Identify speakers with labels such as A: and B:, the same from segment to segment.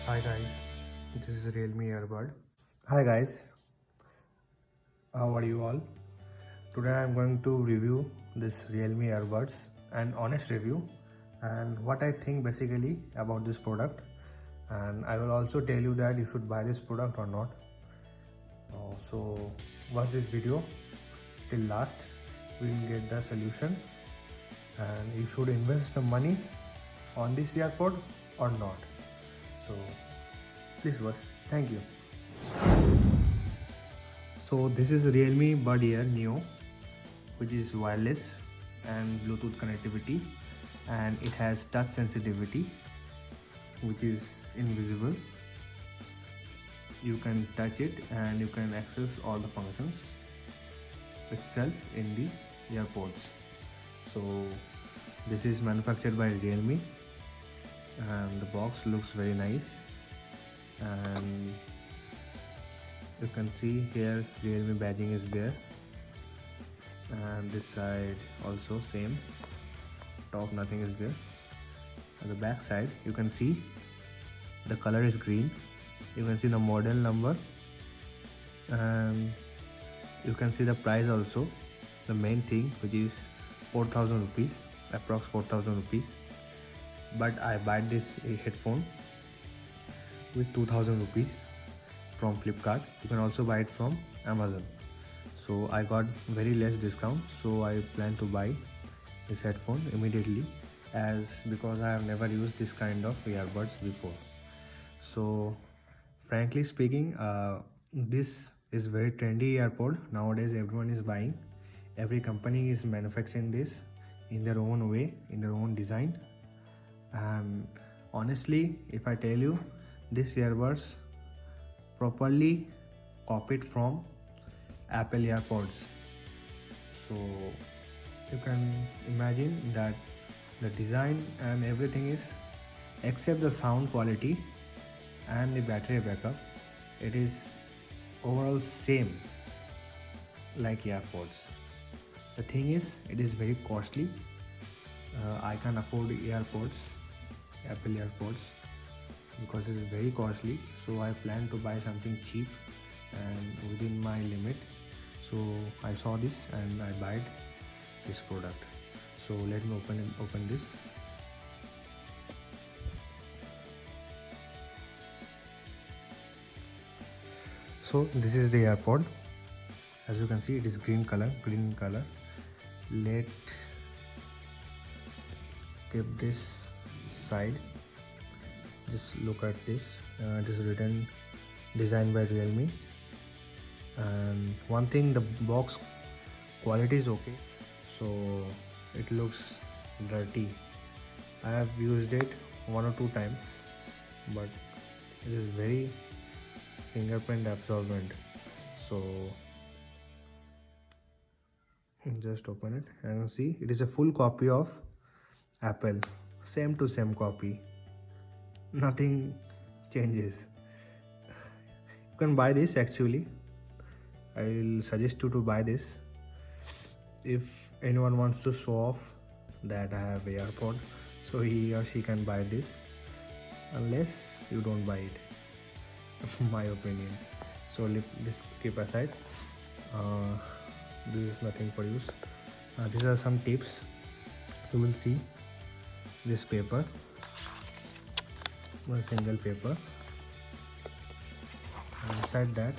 A: Hi guys, this is Realme Earbud.
B: Hi guys, how are you all? Today I am going to review this Realme earbuds, an honest review, and what I think basically about this product, and I will also tell you that you should buy this product or not. So watch this video till last. We will get the solution, and you should invest the money on this earpod or not. So please watch. Thank you. So this is Realme Bud Air Neo, which is wireless and Bluetooth connectivity, and it has touch sensitivity, which is invisible. You can touch it and you can access all the functions itself in the earpods. So this is manufactured by Realme, and the box looks very nice, and you can see here Realme badging is there, and this side also same, top nothing is there. On the back side you can see the color is green, you can see the model number, and you can see the price also, the main thing, which is 4,000 rupees, approx 4,000 rupees. But I bought this headphone with 2,000 rupees from Flipkart. You can also buy it from Amazon. So I got very less discount, so I plan to buy this headphone immediately, as because I have never used this kind of earbuds before. So frankly speaking, this is very trendy earpod nowadays. Everyone is buying, every company is manufacturing this in their own way, in their own design. And honestly, if I tell you, this earbuds properly copied from Apple AirPods. So you can imagine that the design and everything is, except the sound quality and the battery backup, it is overall same like AirPods. The thing is, it is very costly. I can't afford AirPods, Apple AirPods, because it is very costly. So I plan to buy something cheap and within my limit. So I saw this and I bought this product. So let me open this. So this is the AirPod. As you can see, it is green color. Let keep this side. Just look at this. It is written designed by Realme. And one thing, the box quality is okay, so it looks dirty. I have used it 1 or 2 times, but it is very fingerprint absorbent. So just open it and see, it is a full copy of Apple, same to same copy, nothing changes. You can buy this. Actually, I will suggest you to buy this if anyone wants to show off that I have a AirPod, so he or she can buy this, unless you don't buy it. My opinion. So let this keep aside. This is nothing for use. These are some tips. You will see this paper, one single paper, and inside that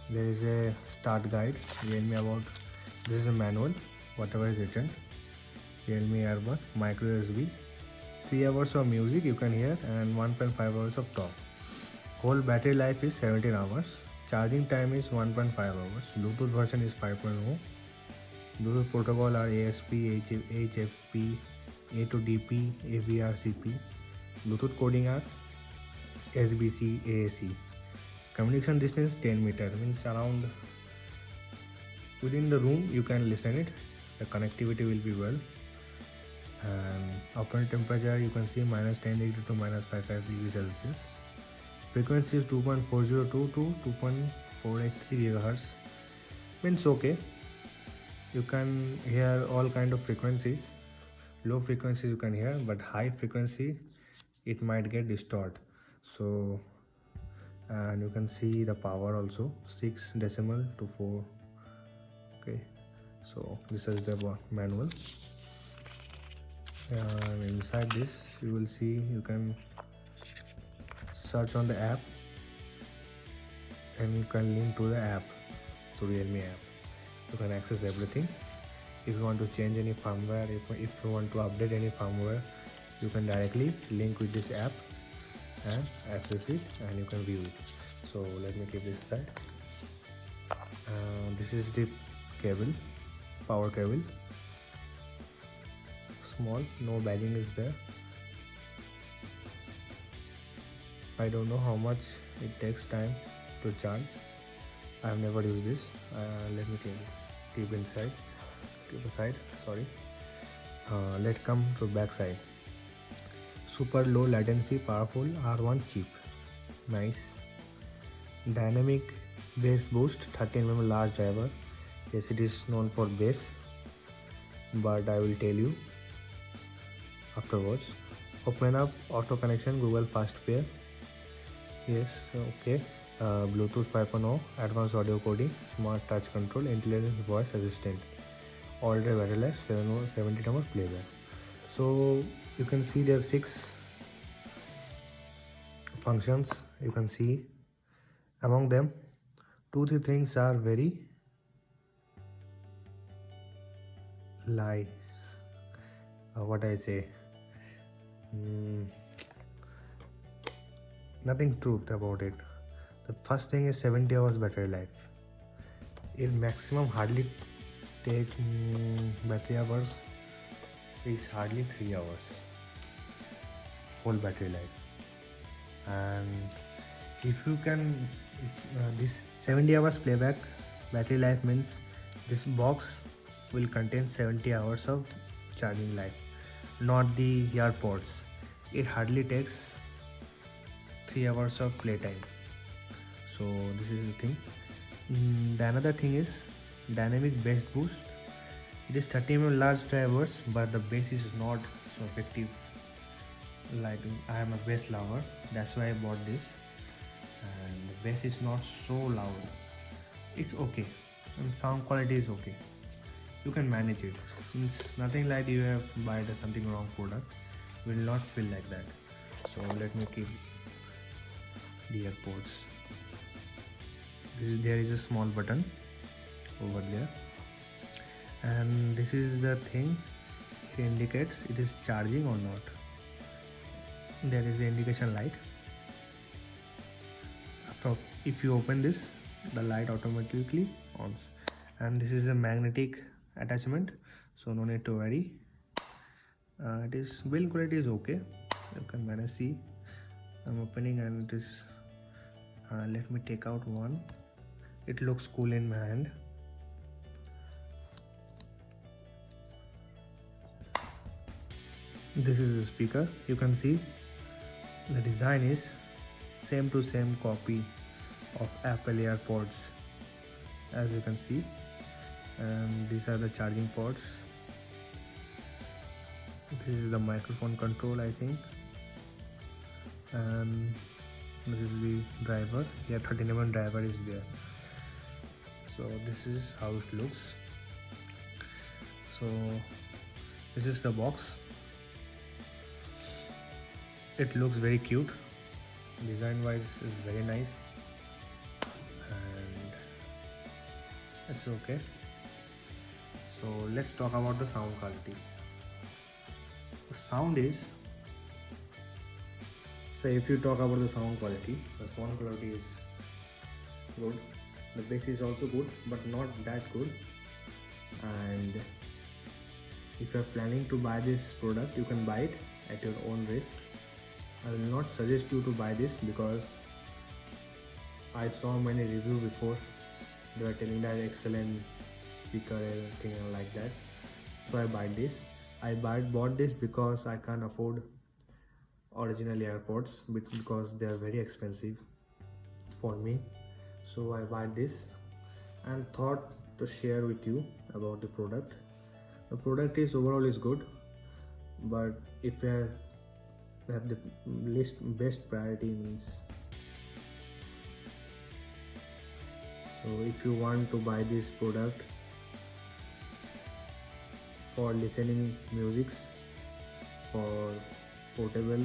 B: there is a start guide, Realme about. This is a manual, whatever is written. Realme Earbud, micro USB, 3 hours of music you can hear, and 1.5 hours of talk. Whole battery life is 17 hours. Charging time is 1.5 hours. Bluetooth version is 5.0. Bluetooth protocol are ASP, HFP, A2DP, AVRCP. Bluetooth coding are SBC, AAC. Communication distance 10 meter, means around within the room you can listen it. The connectivity will be well. And operating temperature you can see -10 degree to -55 degrees Celsius. Frequency is 2.402 to 2.483 GHz. Means okay, you can hear all kind of frequencies. Low frequencies you can hear, but high frequency it might get distorted. So and you can see the power also, 6 decimal to 4. Okay, so this is the manual, and inside this you will see you can search on the app and you can link to the app, to Realme app. You can access everything. If you want to change any firmware, if you want to update any firmware, you can directly link with this app and access it, and you can view it. So let me keep this aside. This is the cable, power cable, small, no badging is there. I don't know how much it takes time to charge. I have never used this. Let me keep aside, sorry. Let's come to back side. Super low latency, powerful R1 chip, nice. Dynamic bass boost, 13mm large driver. Yes, it is known for bass, but I will tell you afterwards. Open up auto connection, Google Fast Pair. Yes, okay. Bluetooth 5.0, advanced audio coding, smart touch control, intelligent voice assistant, all-day battery life, 70 playback. So you can see there are 6 functions. You can see among them 2-3 things are very what I say, nothing truth about it. The first thing is 70 hours battery life. It maximum hardly take battery hours is hardly 3 hours whole battery life. And if you can this 70 hours playback battery life means this box will contain 70 hours of charging life, not the AirPods. It hardly takes 3 hours of playtime. So this is the thing. The another thing is dynamic bass boost. It is 30mm large drivers, but the bass is not so effective. Like I am a bass lover, that's why I bought this. And the bass is not so loud. It's okay, and sound quality is okay. You can manage it. It's nothing like you have bought something wrong product. Will not feel like that. So let me keep the AirPods. There is a small button over there, and this is the thing. It indicates it is charging or not. There is the indication light. If you open this, the light automatically on, and this is a magnetic attachment, so no need to worry. It is build quality is okay. You can manage. See, I'm opening and it is. Let me take out one. It looks cool in my hand. This is the speaker. You can see the design is same to same copy of Apple AirPods, as you can see. And these are the charging ports. This is the microphone control, I think. And this is the driver. Yeah, 13mm driver is there. So this is how it looks. So this is the box. It looks very cute. Design wise is very nice, and it's okay. So let's talk about the sound quality. The sound is, so if you talk about the sound quality is good. The bass is also good, but not that good. And if you are planning to buy this product, you can buy it at your own risk. I will not suggest you to buy this because I saw many reviews before. They were telling that excellent speaker and everything like that. So I bought this. I bought this because I can't afford original AirPods because they are very expensive for me. So I bought this and thought to share with you about the product. The product is overall is good, but if you are
A: have the least best priority means. So if you want to buy this product for listening musics, for portable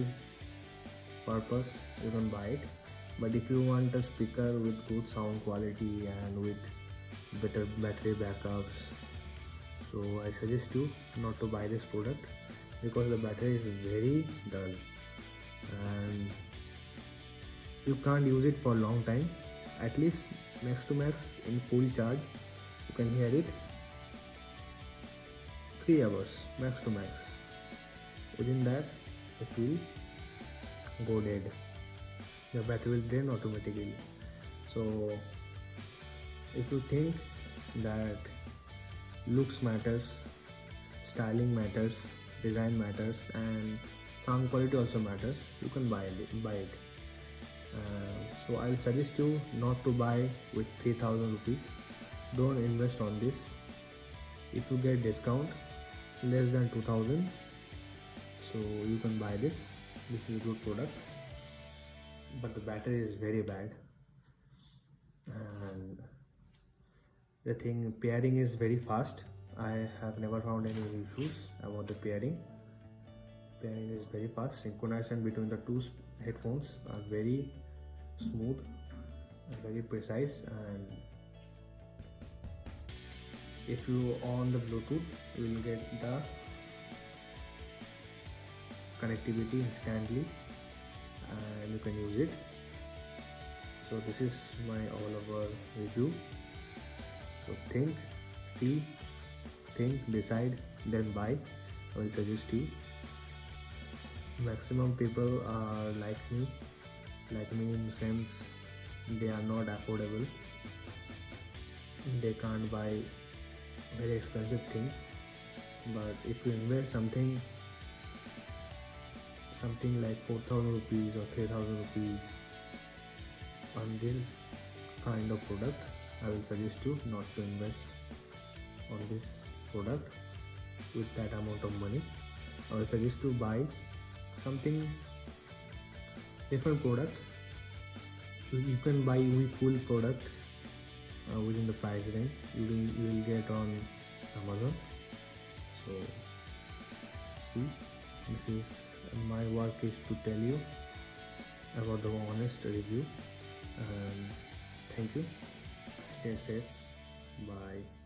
A: purpose, you can buy it. But if you want a speaker with good sound quality and with better battery backups, so I suggest you not to buy this product because the battery is very dull and you can't use it for a long time. At least max to max in full charge you can hear it 3 hours max to max. Within that it will go dead, the battery will drain automatically. So if you think that looks matters, styling matters, design matters, and sound quality also matters, you can buy it. So I'll suggest you not to buy with 3000 rupees. Don't invest on this. If you get discount less than 2000, so you can buy this. This is a good product, but the battery is very bad, and the thing pairing is very fast. I have never found any issues about the pairing. Pairing is very fast. Synchronization between the two headphones are very smooth and very precise, and if you on the Bluetooth you will get the connectivity instantly and you can use it. So this is my all over review. So think, see, think, decide, then buy. I will suggest you. Maximum people are like me in the sense they are not affordable. They can't buy very expensive things. But if you invest something like 4000 rupees or 3000 rupees on this kind of product, I will suggest you not to invest on this product with that amount of money. I will suggest to buy something different product. You can buy Whirlpool product within the price range. You will get on Amazon. So see, this is my work is to tell you about the honest review. And thank you. Stay safe. Bye.